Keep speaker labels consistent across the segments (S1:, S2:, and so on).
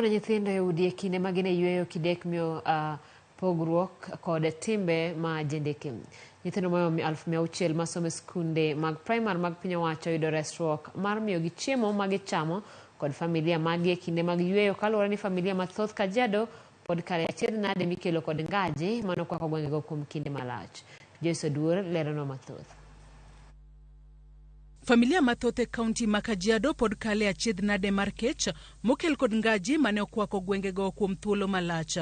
S1: Chiemo na nyithindo e udi e kinde magine yweyo kidek miyo pogruok kod timbe ma jendeke. Nyithindo moyo 600,000 masome skunde mag primar mag piny owacho yudo resruok mar miyo gi chiemo magichamo kod familia magi e kinde mag yweyo kaluwore ni familia mathoth Kajiado pod kare achiedh nade mikelo kod ngaji mano kwako gwengego kuom kinde malach. Joyce Duor lerono mathoth.
S2: Familia mathoth e kaunti ma Kajiado pod kale achiedh nade mar kech mokel kod ngaji mane okwako gwengego kuom thuolo malach.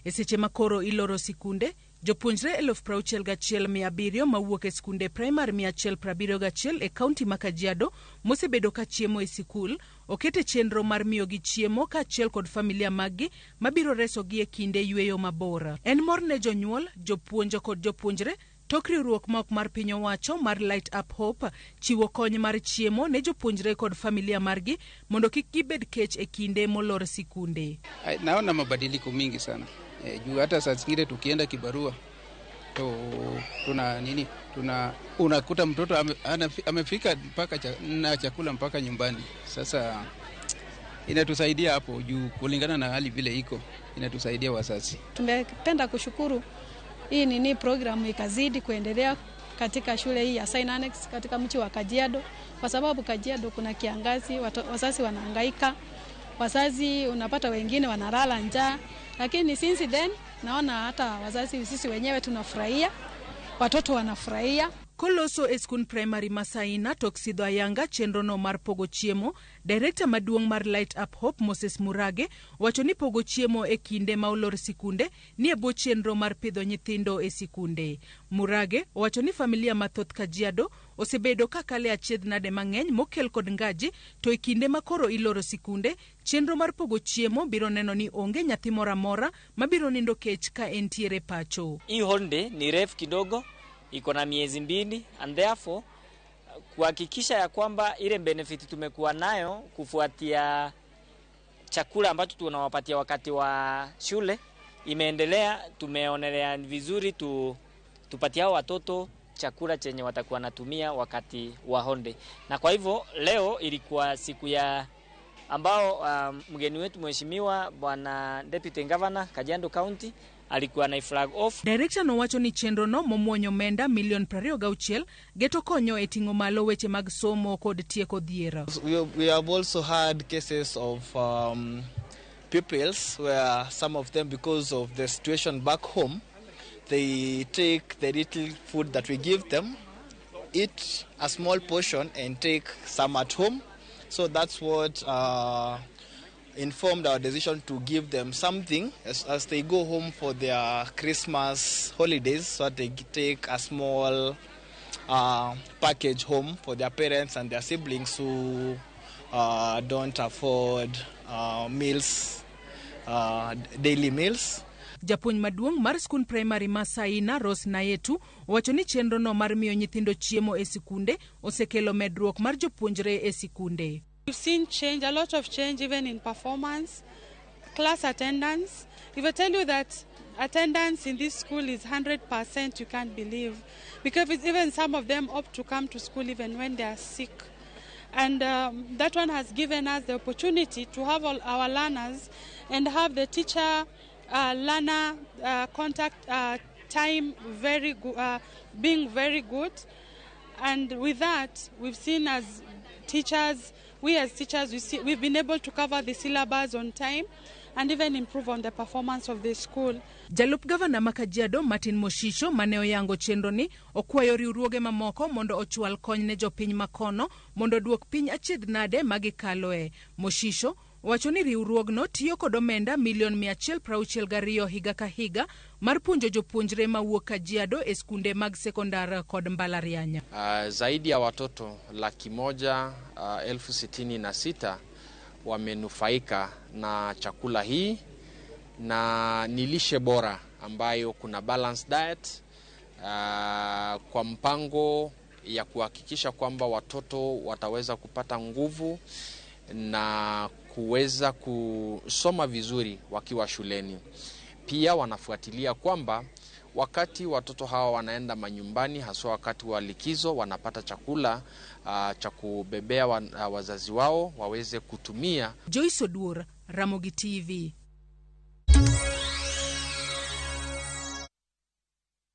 S2: E seche makoro iloro sikunde, jopuonjre 61,700 mawuok e skunde primar 171 e kaunti ma Kajiado mosebedo ka chiemo e skul okete chenro mar miyo gi chiemo ka achiel kod familia maggi mabiro resogi e kinde yweyo mabor. En mor ne jonyuol, jopuonjo kod jopuonjre tok riwruok ma ok mar piny owacho mar Light Up Hope chiwo kony mar chiemo ne jopuonjre kod familia margi mondo kik gibed kech e kinde molor sikunde.
S3: Naona mabadiliko mingi sana. Juu hata saa zingine tukienda kibarua unakuta mtoto amefika mpaka na chakula mpaka nyumbani. Sasa inatusaidia hapo juu kulingana na hali vile iko, inatusaidia wazazi.
S4: Tumependa kushukuru hii programu ikazidi kuendelea katika shule hii ya Sign Annex katika mji wa Kajiado, kwa sababu Kajiado kuna kiangazi, wazazi wanahangaika, wazazi unapata wengine wanalala njaa, lakini since then naona hata wazazi sisi wenyewe tunafurahia, watoto wanafurahia.
S2: Koloso e skul primary Masaina Toksido Ayanga chenro no mar pogo chiemo, director maduong' mar Light Up Hope Moses Murage wacho ni pogo chiemo e kinde ma olor sikunde ni e bo chenro mar pidho nyithindo e sikunde. Murage wacho ni familia mathoth Kajiado osebedo ka kale achiedh nade mang'eny mokel kod ngaji, to e kinde makoro iloro sikunde chenro mar pogo chiemo biro neno ni onge nyathi moro amora mabiro nindo kech ka entiere pacho.
S5: Hii holiday ni refu kidogo, iko na miezi 2, and therefore kuhakikisha ya kwamba ile benefit tumekuwa nayo kufuatia chakula ambacho tunawapatia wakati wa shule imeendelea. Tumeonelea vizuri tupatie hao watoto chakula chenye watakuwa natumia wakati wa holiday. Na kwa hivyo leo ilikuwa siku ya ambao mgeni wetu mheshimiwa bwana Deputy Governor Kajiado County alikuwa na flag off.
S2: Director no wacho ni chenro no momuonyo omenda $26,000,000 geto konyo e ting'o malo weche mag somo kod tieko dhier.
S6: We have also had cases of pupils where some of them, because of the situation back home, they take the little food that we give them, eat a small portion and take some at home. So that's what informed our decision to give them something as they go home for their Christmas holidays, so they take a small package home for their parents and their siblings who don't afford meals, daily meals.
S2: Japuonj maduong' mar skul primary Masaina Ros Nayetu wacho ni chenro no mar miyo nyithindo chiemo e sikunde osekelo medruok mar jopuonjre e sikunde.
S7: We've seen change, a lot of change even in performance, class attendance. If I tell you that attendance in this school is 100%, you can't believe. Because even some of them opt to come to school even when they are sick. And that one has given us the opportunity to have all our learners and have the teacher-learner contact time being very good. And with that, we've seen as teachers, we've been able to cover the syllabus on time and even improve on the performance of the school.
S2: Jalup Governor Kajiado Martin Moshisho mane oyango chenro ni okwayo riwruoge mamoko mondo ochwal kony ne jopiny makono mondo duok piny achiedh nade magikaloe. Moshisho wacho ni riwruogno tiyo kod omenda $162 higa ka higa mar puonjo jopuonjre mawuok Kajiado e skunde mag sekondar kod mbalariany.
S8: Zaidi ya watoto 166,000 wamenufaika na chakula hii, na ni lishe bora ambayo kuna balanced diet kwa mpango ya kuhakikisha kwamba watoto wataweza kupata nguvu na kuweza kusoma vizuri wakiwa shuleni. Pia wanafuatilia kwamba wakati watoto hawa wanaenda manyumbani, haswa wakati wa likizo, wanapata chakula cha kubebea wazazi wao waweze kutumia.
S2: Joyce Duor, Ramogi TV.